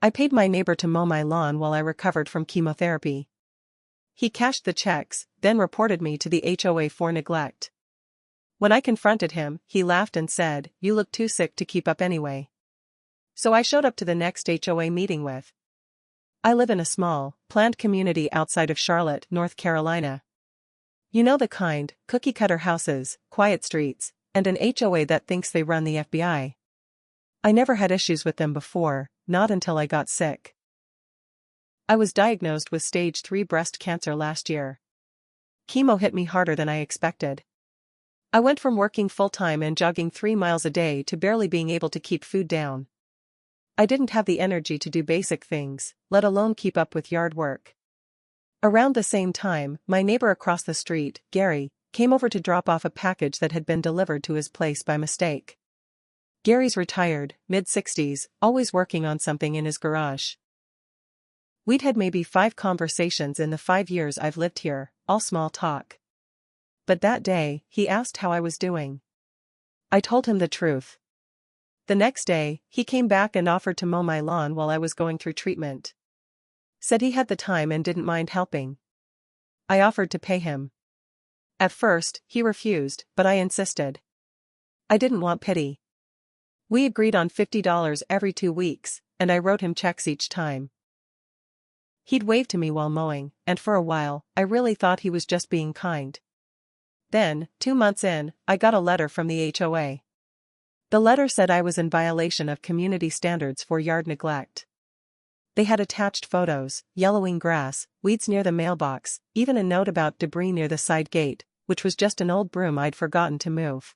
I paid my neighbor to mow my lawn while I recovered from chemotherapy. He cashed the checks, then reported me to the HOA for neglect. When I confronted him, he laughed and said, "You look too sick to keep up anyway." So I showed up to the next HOA meeting with. I live in a small, planned community outside of Charlotte, North Carolina. You know the kind, cookie-cutter houses, quiet streets, and an HOA that thinks they run the FBI. I never had issues with them before, not until I got sick. I was diagnosed with stage 3 breast cancer last year. Chemo hit me harder than I expected. I went from working full-time and jogging 3 miles a day to barely being able to keep food down. I didn't have the energy to do basic things, let alone keep up with yard work. Around the same time, my neighbor across the street, Gary, came over to drop off a package that had been delivered to his place by mistake. Gary's retired, mid-60s, always working on something in his garage. We'd had maybe 5 conversations in the 5 years I've lived here, all small talk. But that day, he asked how I was doing. I told him the truth. The next day, he came back and offered to mow my lawn while I was going through treatment. Said he had the time and didn't mind helping. I offered to pay him. At first, he refused, but I insisted. I didn't want pity. We agreed on $50 every 2 weeks, and I wrote him checks each time. He'd wave to me while mowing, and for a while, I really thought he was just being kind. Then, 2 months in, I got a letter from the HOA. The letter said I was in violation of community standards for yard neglect. They had attached photos, yellowing grass, weeds near the mailbox, even a note about debris near the side gate, which was just an old broom I'd forgotten to move.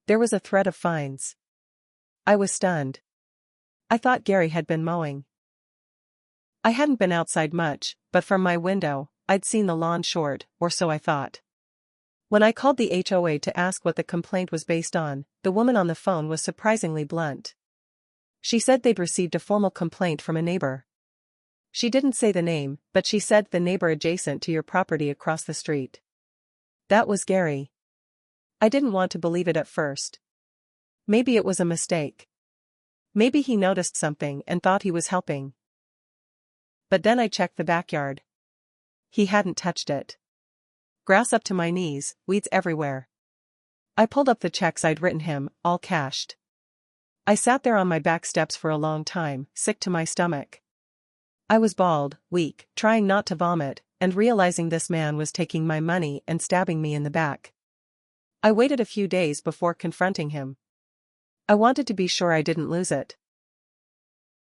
There was a threat of fines. I was stunned. I thought Gary had been mowing. I hadn't been outside much, but from my window, I'd seen the lawn short, or so I thought. When I called the HOA to ask what the complaint was based on, the woman on the phone was surprisingly blunt. She said they'd received a formal complaint from a neighbor. She didn't say the name, but she said the neighbor adjacent to your property across the street. That was Gary. I didn't want to believe it at first. Maybe it was a mistake. Maybe he noticed something and thought he was helping. But then I checked the backyard. He hadn't touched it. Grass up to my knees, weeds everywhere. I pulled up the checks I'd written him, all cashed. I sat there on my back steps for a long time, sick to my stomach. I was bald, weak, trying not to vomit, and realizing this man was taking my money and stabbing me in the back. I waited a few days before confronting him. I wanted to be sure I didn't lose it.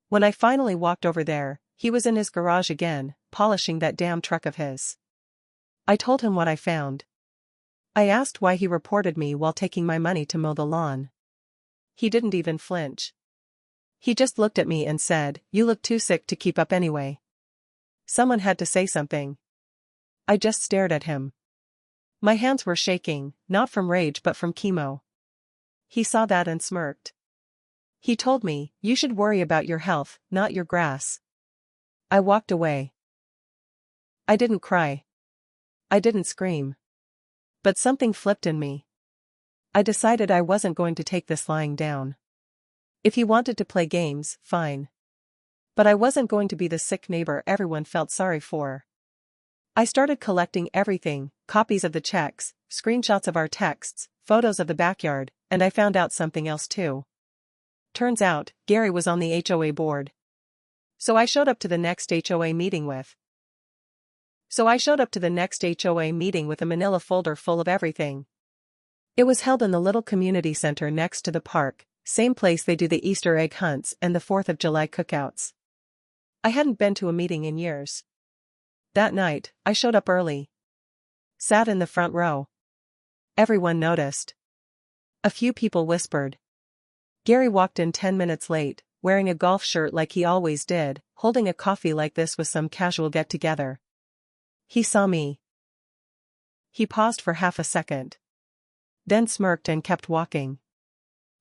When I finally walked over there, he was in his garage again, polishing that damn truck of his. I told him what I found. I asked why he reported me while taking my money to mow the lawn. He didn't even flinch. He just looked at me and said, "You look too sick to keep up anyway." Someone had to say something. I just stared at him. My hands were shaking, not from rage but from chemo. He saw that and smirked. He told me, "You should worry about your health, not your grass." I walked away. I didn't cry. I didn't scream. But something flipped in me. I decided I wasn't going to take this lying down. If he wanted to play games, fine. But I wasn't going to be the sick neighbor everyone felt sorry for. I started collecting everything, copies of the checks, screenshots of our texts, photos of the backyard, and I found out something else too. Turns out, Gary was on the HOA board. So I showed up to the next HOA meeting with a manila folder full of everything. It was held in the little community center next to the park, same place they do the Easter egg hunts and the 4th of July cookouts. I hadn't been to a meeting in years. That night, I showed up early. Sat in the front row. Everyone noticed. A few people whispered. Gary walked in 10 minutes late, wearing a golf shirt like he always did, holding a coffee like this was some casual get-together. He saw me. He paused for half a second. Then smirked and kept walking.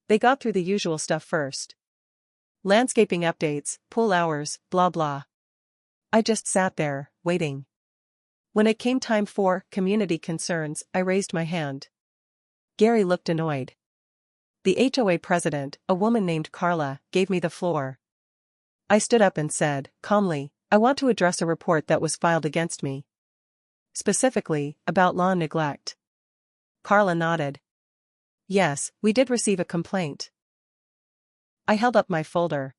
They got through the usual stuff first. Landscaping updates, pool hours, blah blah. I just sat there, waiting. When it came time for community concerns, I raised my hand. Gary looked annoyed. The HOA president, a woman named Carla, gave me the floor. I stood up and said, calmly, I want to address a report that was filed against me. Specifically, about lawn neglect. Carla nodded. Yes, we did receive a complaint. I held up my folder.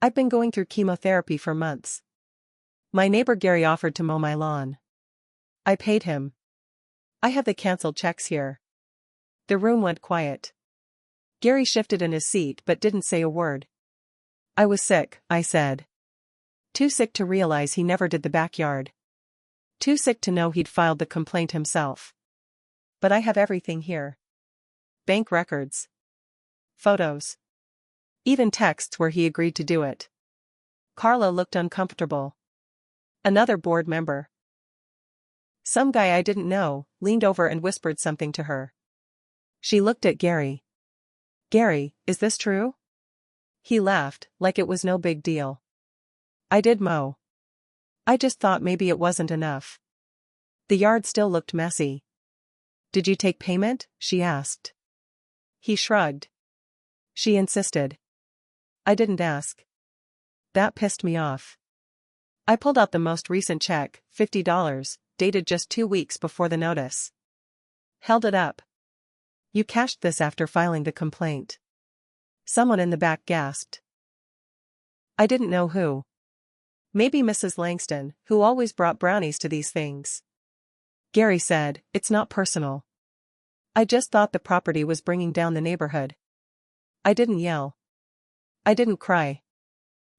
I've been going through chemotherapy for months. My neighbor Gary offered to mow my lawn. I paid him. I have the cancelled checks here. The room went quiet. Gary shifted in his seat but didn't say a word. I was sick, I said. Too sick to realize he never did the backyard. Too sick to know he'd filed the complaint himself. But I have everything here. Bank records. Photos. Even texts where he agreed to do it. Carla looked uncomfortable. Another board member. Some guy I didn't know, leaned over and whispered something to her. She looked at Gary. Gary, is this true? He laughed, like it was no big deal. I did mow. I just thought maybe it wasn't enough. The yard still looked messy. Did you take payment? She asked. He shrugged. She insisted. I didn't ask. That pissed me off. I pulled out the most recent check, $50, dated just 2 weeks before the notice. Held it up. You cashed this after filing the complaint. Someone in the back gasped. I didn't know who. Maybe Mrs. Langston, who always brought brownies to these things. Gary said, it's not personal. I just thought the property was bringing down the neighborhood. I didn't yell. I didn't cry.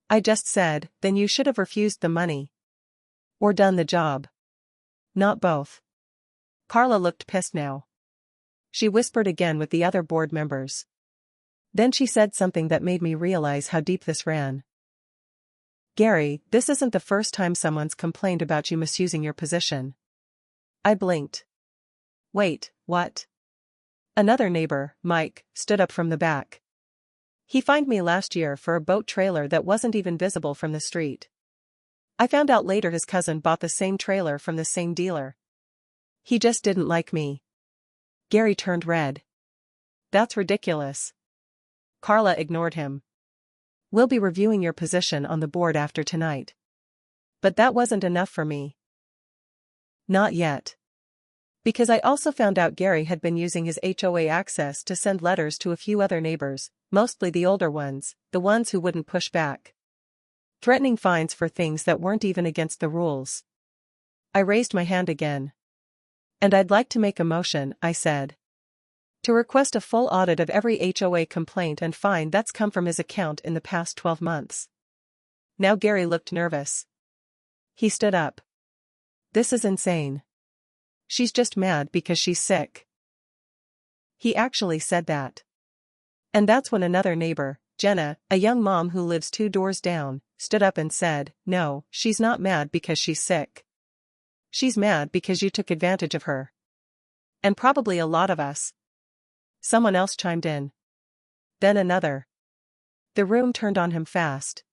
I just said, then you should have refused the money. Or done the job. Not both. Carla looked pissed now. She whispered again with the other board members. Then she said something that made me realize how deep this ran. Gary, this isn't the first time someone's complained about you misusing your position. I blinked. Wait, what? Another neighbor, Mike, stood up from the back. He fined me last year for a boat trailer that wasn't even visible from the street. I found out later his cousin bought the same trailer from the same dealer. He just didn't like me. Gary turned red. That's ridiculous. Carla ignored him. We'll be reviewing your position on the board after tonight. But that wasn't enough for me. Not yet. Because I also found out Gary had been using his HOA access to send letters to a few other neighbors, mostly the older ones, the ones who wouldn't push back. Threatening fines for things that weren't even against the rules. I raised my hand again. And I'd like to make a motion, I said. To request a full audit of every HOA complaint and fine that's come from his account in the past 12 months. Now Gary looked nervous. He stood up. This is insane. She's just mad because she's sick. He actually said that. And that's when another neighbor, Jenna, a young mom who lives 2 doors down, stood up and said, no, she's not mad because she's sick. She's mad because you took advantage of her. And probably a lot of us. Someone else chimed in. Then another. The room turned on him fast.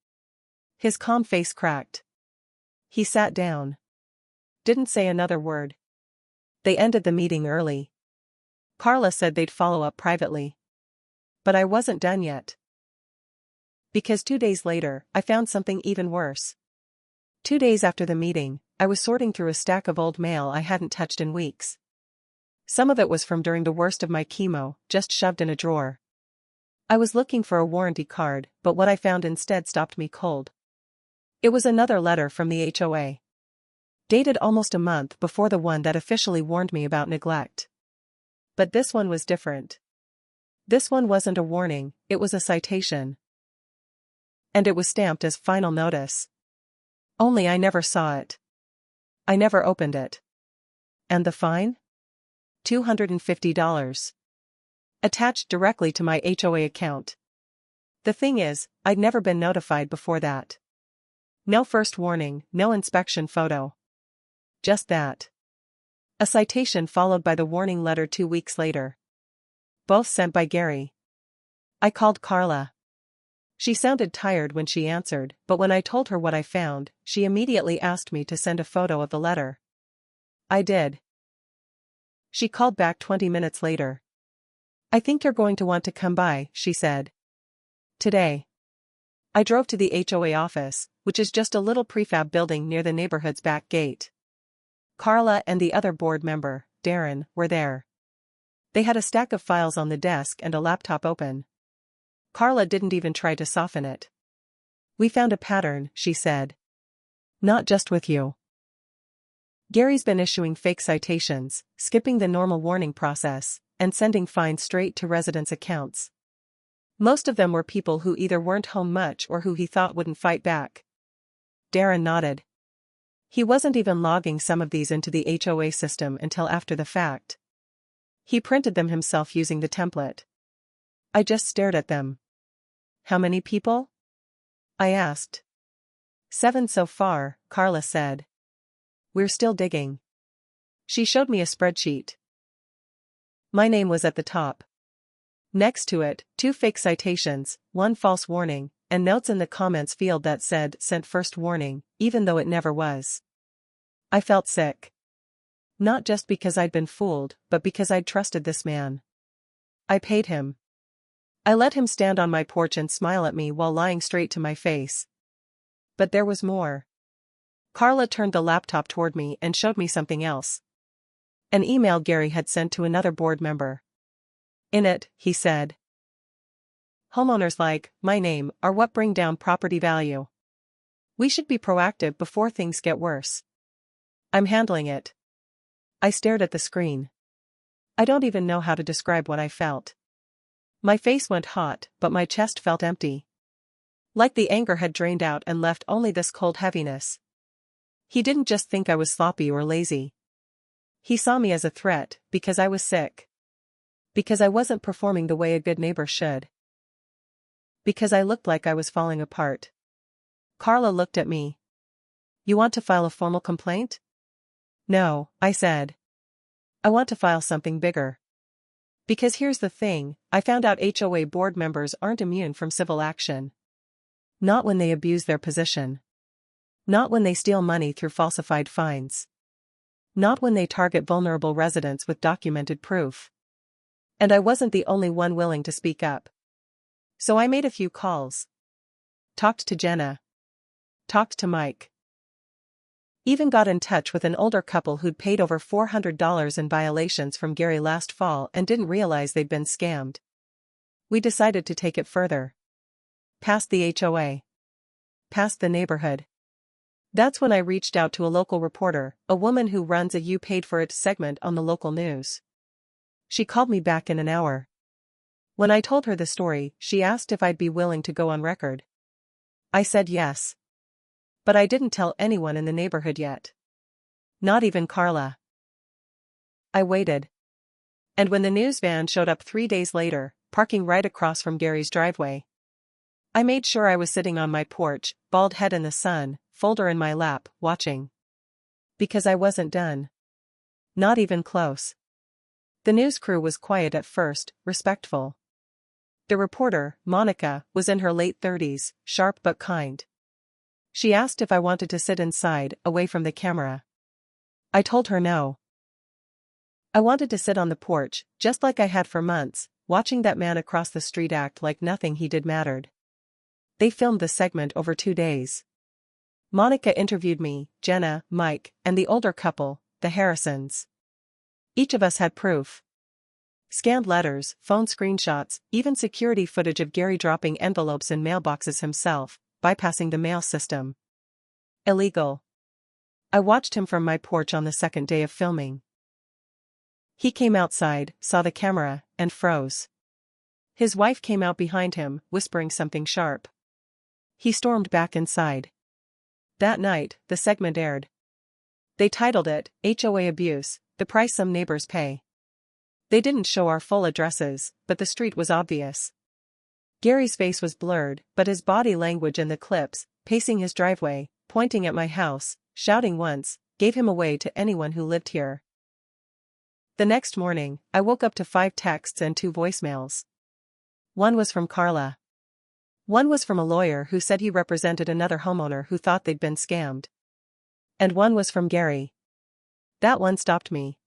His calm face cracked. He sat down. Didn't say another word. They ended the meeting early. Carla said they'd follow up privately. But I wasn't done yet. Because 2 days later, I found something even worse. 2 days after the meeting, I was sorting through a stack of old mail I hadn't touched in weeks. Some of it was from during the worst of my chemo, just shoved in a drawer. I was looking for a warranty card, but what I found instead stopped me cold. It was another letter from the HOA. Dated almost a month before the one that officially warned me about neglect. But this one was different. This one wasn't a warning, it was a citation. And it was stamped as final notice. Only I never saw it. I never opened it. And the fine? $250. Attached directly to my HOA account. The thing is, I'd never been notified before that. No first warning, no inspection photo. Just that. A citation followed by the warning letter 2 weeks later. Both sent by Gary. I called Carla. She sounded tired when she answered, but when I told her what I found, she immediately asked me to send a photo of the letter. I did. She called back 20 minutes later. I think you're going to want to come by, she said. Today. I drove to the HOA office, which is just a little prefab building near the neighborhood's back gate. Carla and the other board member, Darren, were there. They had a stack of files on the desk and a laptop open. Carla didn't even try to soften it. "We found a pattern," she said. "Not just with you. Gary's been issuing fake citations, skipping the normal warning process, and sending fines straight to residents' accounts. Most of them were people who either weren't home much or who he thought wouldn't fight back." Darren nodded. "He wasn't even logging some of these into the HOA system until after the fact. He printed them himself using the template." I just stared at them. "How many people?" I asked. "7 so far," Carla said. "We're still digging." She showed me a spreadsheet. My name was at the top. Next to it, 2 fake citations, 1 false warning, and notes in the comments field that said "sent first warning," even though it never was. I felt sick. Not just because I'd been fooled, but because I'd trusted this man. I paid him. I let him stand on my porch and smile at me while lying straight to my face. But there was more. Carla turned the laptop toward me and showed me something else. An email Gary had sent to another board member. In it, he said, "Homeowners like my name are what bring down property value. We should be proactive before things get worse. I'm handling it." I stared at the screen. I don't even know how to describe what I felt. My face went hot, but my chest felt empty. Like the anger had drained out and left only this cold heaviness. He didn't just think I was sloppy or lazy. He saw me as a threat, because I was sick. Because I wasn't performing the way a good neighbor should. Because I looked like I was falling apart. Carla looked at me. "You want to file a formal complaint?" "No," I said. "I want to file something bigger. Because here's the thing, I found out HOA board members aren't immune from civil action. Not when they abuse their position. Not when they steal money through falsified fines. Not when they target vulnerable residents with documented proof. And I wasn't the only one willing to speak up. So I made a few calls. Talked to Jenna. Talked to Mike. Even got in touch with an older couple who'd paid over $400 in violations from Gary last fall and didn't realize they'd been scammed. We decided to take it further. Past the HOA. Past the neighborhood. That's when I reached out to a local reporter, a woman who runs a "You Paid For It" segment on the local news. She called me back in an hour. When I told her the story, she asked if I'd be willing to go on record. I said yes. But I didn't tell anyone in the neighborhood yet. Not even Carla. I waited. And when the news van showed up 3 days later, parking right across from Gary's driveway, I made sure I was sitting on my porch, bald head in the sun, folder in my lap, watching. Because I wasn't done. Not even close. The news crew was quiet at first, respectful. The reporter, Monica, was in her late 30s, sharp but kind. She asked if I wanted to sit inside, away from the camera. I told her no. I wanted to sit on the porch, just like I had for months, watching that man across the street act like nothing he did mattered. They filmed the segment over 2 days. Monica interviewed me, Jenna, Mike, and the older couple, the Harrisons. Each of us had proof. Scanned letters, phone screenshots, even security footage of Gary dropping envelopes in mailboxes himself, bypassing the mail system. Illegal. I watched him from my porch on the second day of filming. He came outside, saw the camera, and froze. His wife came out behind him, whispering something sharp. He stormed back inside. That night, the segment aired. They titled it, "HOA Abuse, the Price Some Neighbors Pay." They didn't show our full addresses, but the street was obvious. Gary's face was blurred, but his body language in the clips, pacing his driveway, pointing at my house, shouting once, gave him away to anyone who lived here. The next morning, I woke up to 5 texts and 2 voicemails. One was from Carla. One was from a lawyer who said he represented another homeowner who thought they'd been scammed. And one was from Gary. That one stopped me.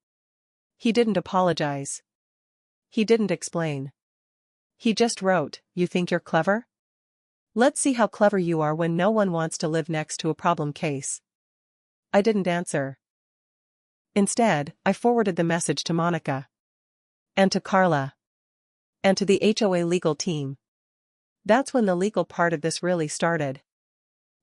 He didn't apologize. He didn't explain. He just wrote, "You think you're clever?" Let's see how clever you are when no one wants to live next to a problem case. I didn't answer. Instead, I forwarded the message to Monica. And to Carla. And to the HOA legal team. That's when the legal part of this really started.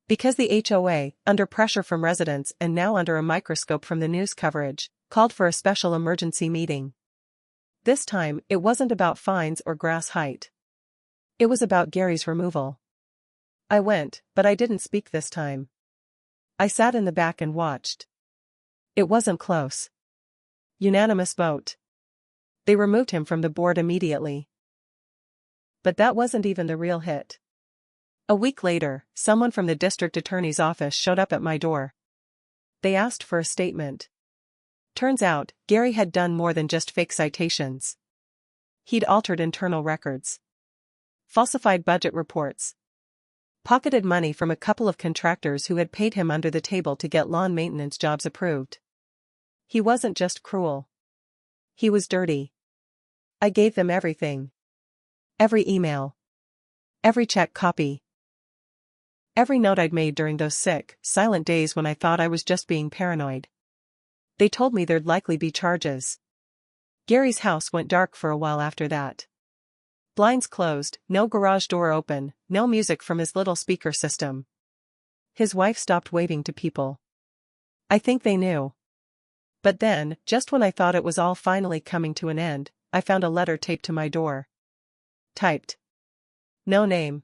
Because the HOA, under pressure from residents and now under a microscope from the news coverage, called for a special emergency meeting. This time, it wasn't about fines or grass height. It was about Gary's removal. I went, but I didn't speak this time. I sat in the back and watched. It wasn't close. Unanimous vote. They removed him from the board immediately. But that wasn't even the real hit. A week later, someone from the district attorney's office showed up at my door. They asked for a statement. Turns out, Gary had done more than just fake citations. He'd altered internal records. Falsified budget reports. Pocketed money from a couple of contractors who had paid him under the table to get lawn maintenance jobs approved. He wasn't just cruel. He was dirty. I gave them everything. Every email. Every check copy. Every note I'd made during those sick, silent days when I thought I was just being paranoid. They told me there'd likely be charges. Gary's house went dark for a while after that. Blinds closed, no garage door open, no music from his little speaker system. His wife stopped waving to people. I think they knew. But then, just when I thought it was all finally coming to an end, I found a letter taped to my door. Typed. No name.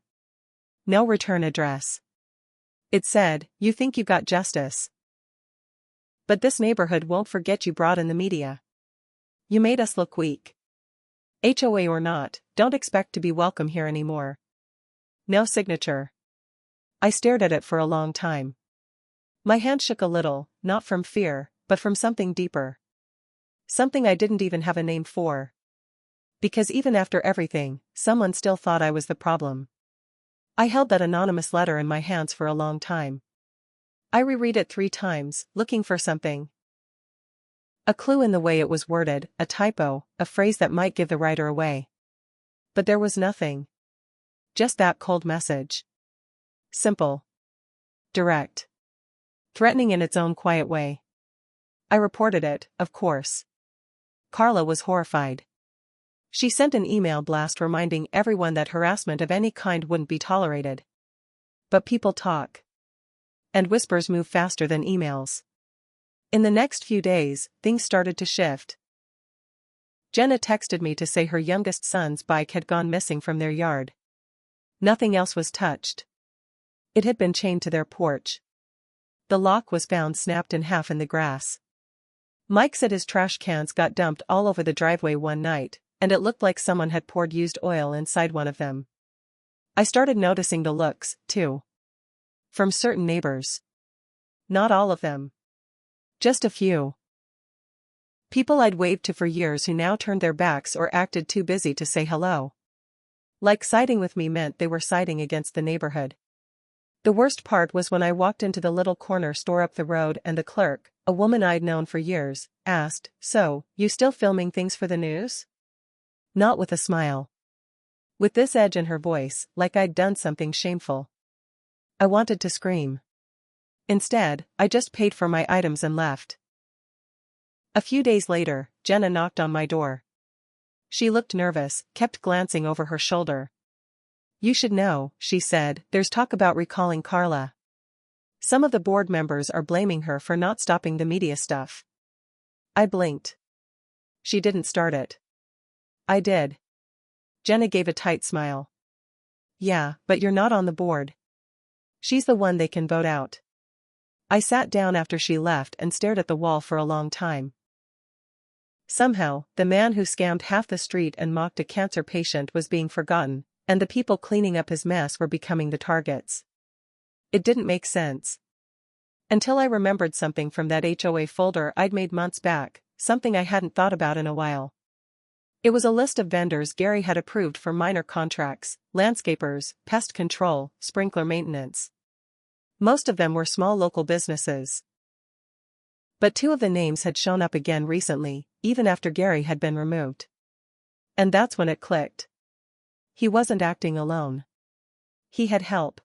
No return address. It said, "You think you got justice. But this neighborhood won't forget you brought in the media. You made us look weak. HOA or not, don't expect to be welcome here anymore." No signature. I stared at it for a long time. My hand shook a little, not from fear, but from something deeper. Something I didn't even have a name for. Because even after everything, someone still thought I was the problem. I held that anonymous letter in my hands for a long time. I reread it 3 times, looking for something. A clue in the way it was worded, a typo, a phrase that might give the writer away. But there was nothing. Just that cold message. Simple. Direct. Threatening in its own quiet way. I reported it, of course. Carla was horrified. She sent an email blast reminding everyone that harassment of any kind wouldn't be tolerated. But people talk. And whispers move faster than emails. In the next few days, things started to shift. Jenna texted me to say her youngest son's bike had gone missing from their yard. Nothing else was touched. It had been chained to their porch. The lock was found snapped in half in the grass. Mike said his trash cans got dumped all over the driveway one night, and it looked like someone had poured used oil inside one of them. I started noticing the looks, too. From certain neighbors. Not all of them. Just a few. People I'd waved to for years who now turned their backs or acted too busy to say hello. Like siding with me meant they were siding against the neighborhood. The worst part was when I walked into the little corner store up the road and the clerk, a woman I'd known for years, asked, "So, you still filming things for the news?" Not with a smile. With this edge in her voice, like I'd done something shameful. I wanted to scream. Instead, I just paid for my items and left. A few days later, Jenna knocked on my door. She looked nervous, kept glancing over her shoulder. "You should know," she said, "there's talk about recalling Carla. Some of the board members are blaming her for not stopping the media stuff." I blinked. She didn't start it. I did. Jenna gave a tight smile. "Yeah, but you're not on the board. She's the one they can vote out." I sat down after she left and stared at the wall for a long time. Somehow, the man who scammed half the street and mocked a cancer patient was being forgotten, and the people cleaning up his mess were becoming the targets. It didn't make sense. Until I remembered something from that HOA folder I'd made months back, something I hadn't thought about in a while. It was a list of vendors Gary had approved for minor contracts, landscapers, pest control, sprinkler maintenance. Most of them were small local businesses. But 2 of the names had shown up again recently, even after Gary had been removed. And that's when it clicked. He wasn't acting alone. He had help.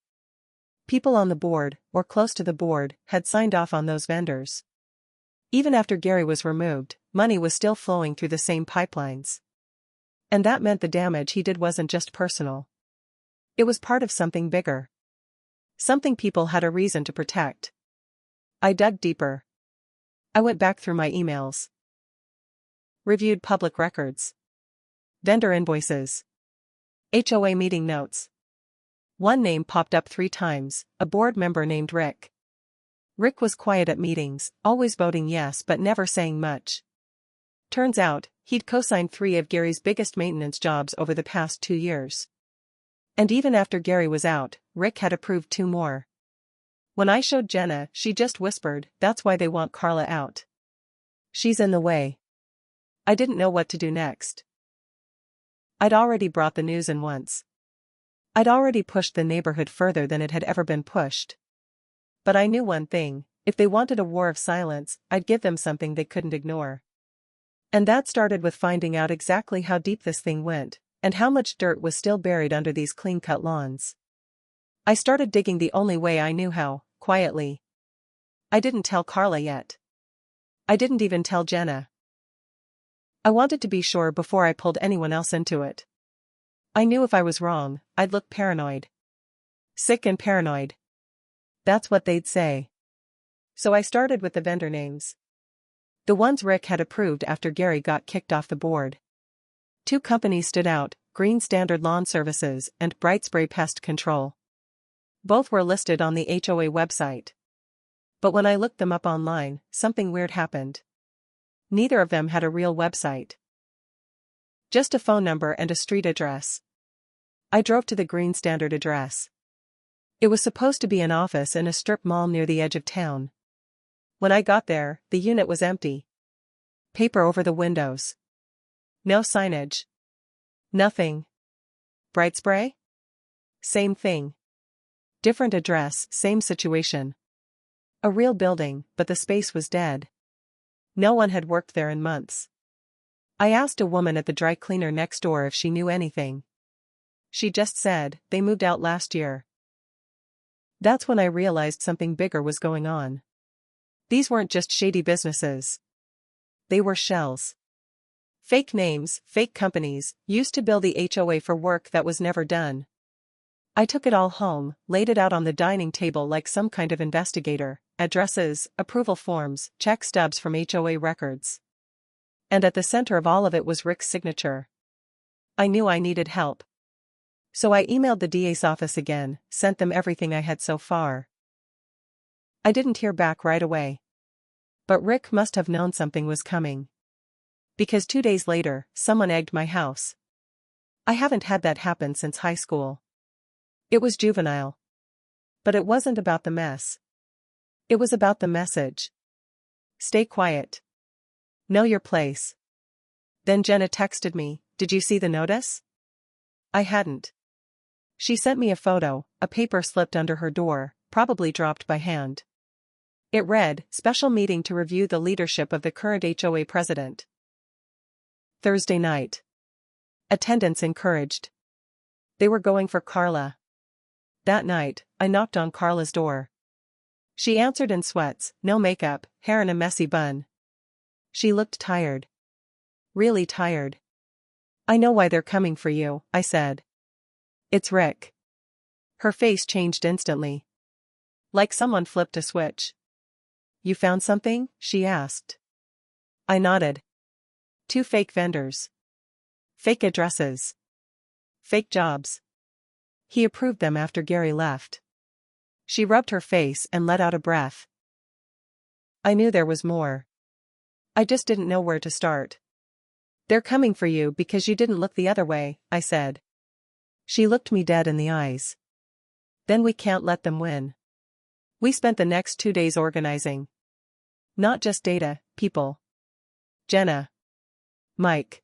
People on the board, or close to the board, had signed off on those vendors. Even after Gary was removed, money was still flowing through the same pipelines. And that meant the damage he did wasn't just personal. It was part of something bigger. Something people had a reason to protect. I dug deeper. I went back through my emails. Reviewed public records. Vendor invoices. HOA meeting notes. One name popped up 3 times, a board member named Rick. Rick was quiet at meetings, always voting yes but never saying much. Turns out, he'd co-signed 3 of Gary's biggest maintenance jobs over the past 2 years. And even after Gary was out, Rick had approved 2 more. When I showed Jenna, she just whispered, "That's why they want Carla out. She's in the way." I didn't know what to do next. I'd already brought the news in once. I'd already pushed the neighborhood further than it had ever been pushed. But I knew one thing: if they wanted a war of silence, I'd give them something they couldn't ignore. And that started with finding out exactly how deep this thing went, and how much dirt was still buried under these clean-cut lawns. I started digging the only way I knew how, quietly. I didn't tell Carla yet. I didn't even tell Jenna. I wanted to be sure before I pulled anyone else into it. I knew if I was wrong, I'd look paranoid. Sick and paranoid. That's what they'd say. So I started with the vendor names. The ones Rick had approved after Gary got kicked off the board. 2 companies stood out: Green Standard Lawn Services and Bright Spray Pest Control. Both were listed on the HOA website. But when I looked them up online, something weird happened. Neither of them had a real website. Just a phone number and a street address. I drove to the Green Standard address. It was supposed to be an office in a strip mall near the edge of town. When I got there, the unit was empty. Paper over the windows. No signage. Nothing. Bright Spray? Same thing. Different address, same situation. A real building, but the space was dead. No one had worked there in months. I asked a woman at the dry cleaner next door if she knew anything. She just said, "They moved out last year." That's when I realized something bigger was going on. These weren't just shady businesses. They were shells. Fake names, fake companies, used to bill the HOA for work that was never done. I took it all home, laid it out on the dining table like some kind of investigator: addresses, approval forms, check stubs from HOA records. And at the center of all of it was Rick's signature. I knew I needed help. So I emailed the DA's office again, sent them everything I had so far. I didn't hear back right away. But Rick must have known something was coming. Because 2 days later, someone egged my house. I haven't had that happen since high school. It was juvenile. But it wasn't about the mess. It was about the message. Stay quiet. Know your place. Then Jenna texted me, "Did you see the notice?" I hadn't. She sent me a photo, a paper slipped under her door, probably dropped by hand. It read, "Special meeting to review the leadership of the current HOA president." Thursday night. Attendance encouraged. They were going for Carla. That night, I knocked on Carla's door. She answered in sweats, no makeup, hair in a messy bun. She looked tired. Really tired. "I know why they're coming for you," I said. "It's Rick." Her face changed instantly. Like someone flipped a switch. "You found something?" she asked. I nodded. 2 fake vendors. Fake addresses. Fake jobs. He approved them after Gary left. She rubbed her face and let out a breath. I knew there was more. I just didn't know where to start. "They're coming for you because you didn't look the other way," I said. She looked me dead in the eyes. "Then we can't let them win." We spent the next 2 days organizing. Not just data, people. Jenna. Mike.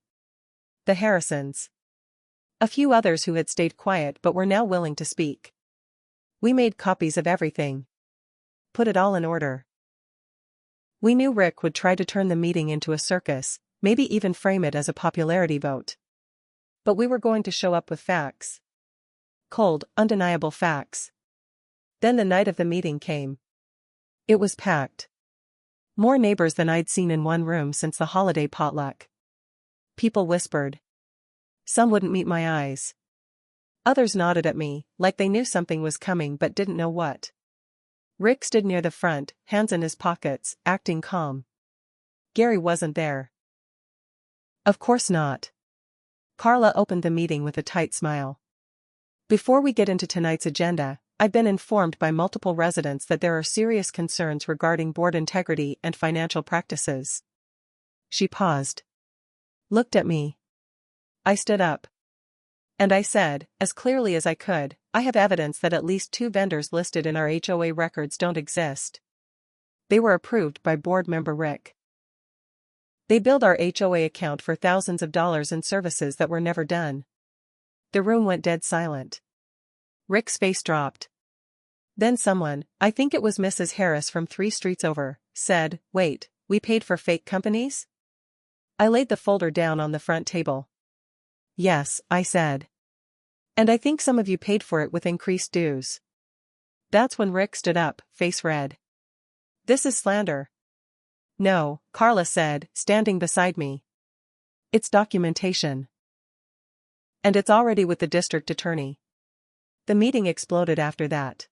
The Harrisons. A few others who had stayed quiet but were now willing to speak. We made copies of everything. Put it all in order. We knew Rick would try to turn the meeting into a circus, maybe even frame it as a popularity vote. But we were going to show up with facts. Cold, undeniable facts. Then the night of the meeting came. It was packed. More neighbors than I'd seen in one room since the holiday potluck. People whispered. Some wouldn't meet my eyes. Others nodded at me, like they knew something was coming but didn't know what. Rick stood near the front, hands in his pockets, acting calm. Gary wasn't there. Of course not. Carla opened the meeting with a tight smile. Before we get into tonight's agenda, I've been informed by multiple residents that there are serious concerns regarding board integrity and financial practices. She paused. Looked at me. I stood up. And I said, as clearly as I could, I have evidence that at least 2 vendors listed in our HOA records don't exist. They were approved by board member Rick. They billed our HOA account for thousands of dollars in services that were never done. The room went dead silent. Rick's face dropped. Then someone, I think it was Mrs. Harris from 3 streets over, said, "Wait, we paid for fake companies?" I laid the folder down on the front table. "Yes," I said. "And I think some of you paid for it with increased dues." That's when Rick stood up, face red. "This is slander." "No," Carla said, standing beside me. "It's documentation. And it's already with the district attorney." The meeting exploded after that.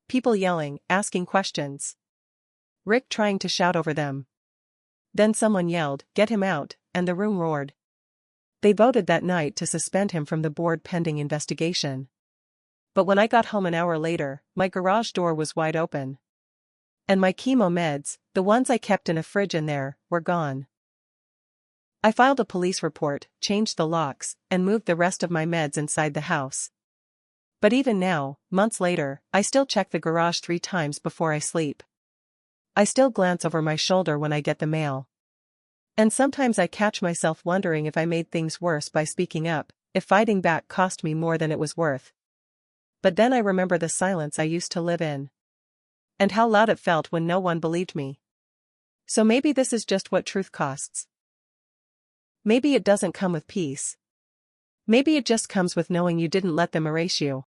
People yelling, asking questions. Rick trying to shout over them. Then someone yelled, "Get him out," and the room roared. They voted that night to suspend him from the board pending investigation. But when I got home an hour later, my garage door was wide open. And my chemo meds, the ones I kept in a fridge in there, were gone. I filed a police report, changed the locks, and moved the rest of my meds inside the house. But even now, months later, I still check the garage 3 times before I sleep. I still glance over my shoulder when I get the mail. And sometimes I catch myself wondering if I made things worse by speaking up, if fighting back cost me more than it was worth. But then I remember the silence I used to live in. And how loud it felt when no one believed me. So maybe this is just what truth costs. Maybe it doesn't come with peace. Maybe it just comes with knowing you didn't let them erase you.